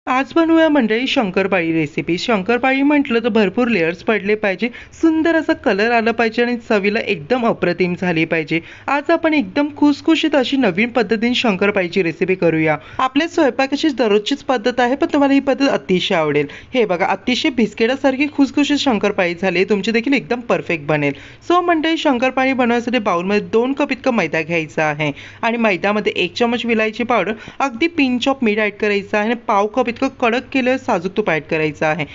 आज बनवूया मंडळी शंकरपाळी रेसिपी. शंकरपाळी म्हटलं तर भरपूर लेयर्स पडले पाहिजे, सुंदर असा कलर आला पाहिजे आणि चवीला एकदम अप्रतिम झाली पाहिजे. आज आपण एकदम खुसखुशीत अशी नवीन पद्धतीने शंकरपाळीची रेसिपी करूया. आपल्या स्वयंपाकाची दररोजचीच पद्धत आहे, पण तुम्हाला ही पद्धत अतिशय आवडेल. हे बघा, अतिशय बिस्किटासारखी खुसखुशीत शंकरपाळी झाली, तुमची देखील एकदम परफेक्ट बनेल. सो मंडळी, शंकरपाळी बनवण्यासाठी बाउलमध्ये 2 कप इतका मैदा घ्यायचा आहे आणि मैद्यामध्ये 1 चमच विलायची पावडर, अगदी पिंच ऑफ मीठ ॲड करायचं आहे आणि पाव कप इतकं कडक केलेलं साजूक तूप ॲड करायचं आहे.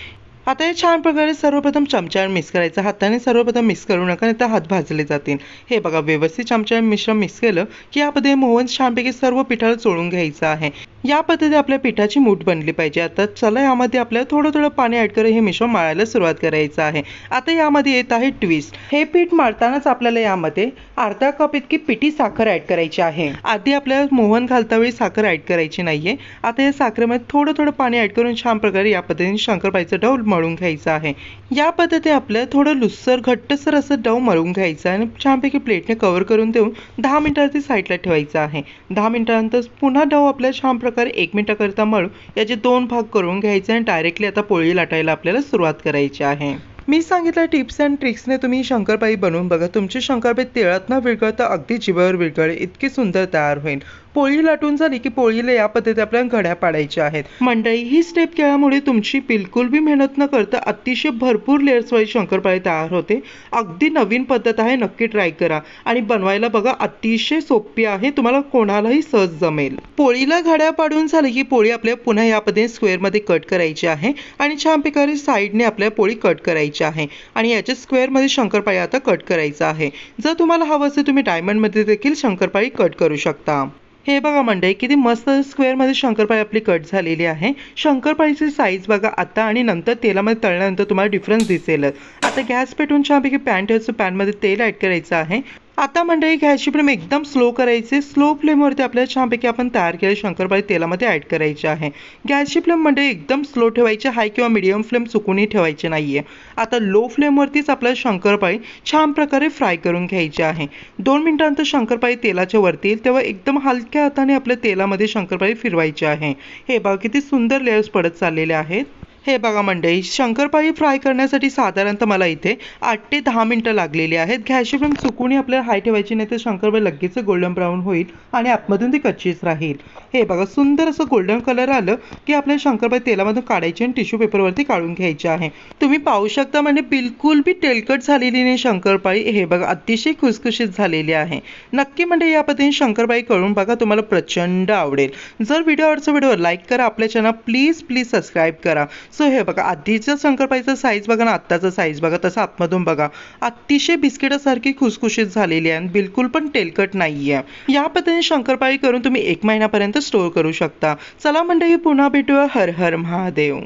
आता हे छान प्रकारे सर्वप्रथम चमच्याने मिक्स करायचं. हाताने सर्वप्रथम मिक्स करू नका, नाही तर हात भाजले जातील. हे बघा, व्यवस्थित चमच्याने मिश्रण मिक्स केलं की यामध्ये मोहन छानपैकी सर्व पिठाला चोळून घ्यायचं आहे. या पद्धतीने आपल्या पिठाची मूठ बनली पाहिजे. आता चला, यामध्ये आपल्याला थोडं थोडं पाणी ॲड करून हे मिश्रण मळायला सुरुवात करायचं आहे. आता यामध्ये येत आहे ट्विस्ट. हे पीठ मळतानाच आपल्याला यामध्ये अर्धा कप इतकी पिठी साखर ॲड करायची आहे. आधी आपल्याला मोहन घालता वेळी साखर ॲड करायची नाहीये. आता या साखरेमध्ये थोडं थोडं पाणी ॲड करून छान प्रकारे या पद्धतीने शंकरपाळीचं डो मळून घ्यायचं आहे. या पद्धतीने आपल्याला थोडं लुस्सर घट्टसर असं डो मळून घ्यायचं आहे आणि छानपैकी प्लेटने कव्हर करून देऊन 10 मिनिटांसाठी साईडला ठेवायचं आहे. 10 मिनिटानंतर पुन्हा डो आपल्याला छान प्रकारे 1 मिनिटाकरिता मळून याचे 2 भाग करून घ्यायचे आणि डायरेक्टली आता पोळी लाटायला आपल्याला सुरुवात करायची आहे. मी सांगितलं टिप्स अँड ट्रिक्सने तुम्ही शंकरपाळी बनवून बघा. तुमची शंकरपाळी तेळात न विरघळता अगदी जिभेवर विरघळेल इतकी सुंदर तयार होईल. पोळी लाटून झाली की पोळीला या पद्धतीने आपल्याला घड्या पाडायच्या आहेत. मंडळी, ही स्टेप केल्यामुळे तुमची बिलकुल बी मेहनत न करता अतिशय भरपूर लेयर्स वाईज शंकरपाळी तयार होते. अगदी नवीन पद्धत आहे, नक्की ट्राय करा आणि बनवायला बघा, अतिशय सोपी आहे, तुम्हाला कोणालाही सहज जमेल. पोळीला घड्या पाडून झाली की पोळी आपल्याला पुन्हा या पद्धतीने स्क्वेअरमध्ये कट करायची आहे आणि छान प्रकारे साईडने आपल्याला पोळी कट करायची आहे आणि याच्या स्क्वेअरमध्ये शंकरपाळी आता कट करायचं आहे. जर तुम्हाला हवं असेल तुम्ही डायमंडमध्ये देखील शंकरपाळी कट करू शकता. हे बघा मंडळी, किती मस्त स्क्वेअरमध्ये शंकरपाळी आपली कट झालेली आहे. शंकरपाळीची साईज बघा आता आणि नंतर तेलामध्ये तळल्यानंतर तुम्हाला डिफरन्स दिसेल. आता गॅस पेटवून छानपैकी पॅन ठेवायचं. पॅनमध्ये तेल ॲड करायचं आहे. आता मंडळी, गॅसची फ्लेम एकदम स्लो करायची. स्लो फ्लेमवरती आपल्याला छानपैकी आपण तयार केलेली शंकरपाळी तेलामध्ये ॲड करायची आहे. गॅसची फ्लेम मंडळी एकदम स्लो ठेवायची, हाय किंवा मिडियम फ्लेम चुकूनही ठेवायची नाहीये. आता लो फ्लेमवरतीच आपल्याला शंकरपाळी छान प्रकारे फ्राय करून घ्यायची आहे. 2 मिनिटांनंतर शंकरपाळी तेलाच्या वरती येईल तेव्हा एकदम हलक्या हाताने आपल्या तेलामध्ये शंकरपाळी फिरवायची आहे. हे बघा, किती सुंदर लेयर्स पडत चाललेले आहेत. हे बघा मंडळी, शंकरपाळी फ्राय करण्यासाठी साधारणतः मला इथे 8 ते 10 मिनिटं लागलेली आहेत. गॅसची फ्लेम चुकूनही आपल्याला हाय ठेवायची नाही, तर शंकरपाळी लगेच गोल्डन ब्राऊन होईल आणि आतमधून ती कच्चीच राहील. हे बघा, सुंदर असं गोल्डन कलर आलं की आपल्याला शंकरपाळी तेलामधून काढायची आणि टिश्यू पेपरवरती काढून घ्यायची आहे. तुम्ही पाहू शकता, म्हणजे बिलकुल बी तेलकट झालेली नाही शंकरपाळी. हे बघा, अतिशय खुसखुशीत झालेली आहे. नक्की म्हणजे या पद्धतीने शंकरपाळी करून बघा, तुम्हाला प्रचंड आवडेल. जर व्हिडिओ आवडचा व्हिडिओ लाईक करा, आपल्या चॅनल प्लीज सबस्क्राईब करा. सो हे बघा, आधीचं शंकरपाळीचं साईज बघा ना आत्ताचं साईज बघा, तसं आतमधून बघा, अतिशय बिस्किटासारखी खुसखुशीत झालेली आहे आणि बिलकुल पण तेलकट नाही आहे. या पद्धतीने शंकरपाळी करून तुम्ही 1 महिन्यापर्यंत स्टोअर करू शकता. चला मंडळी, पुन्हा भेटूया. हर हर महादेव.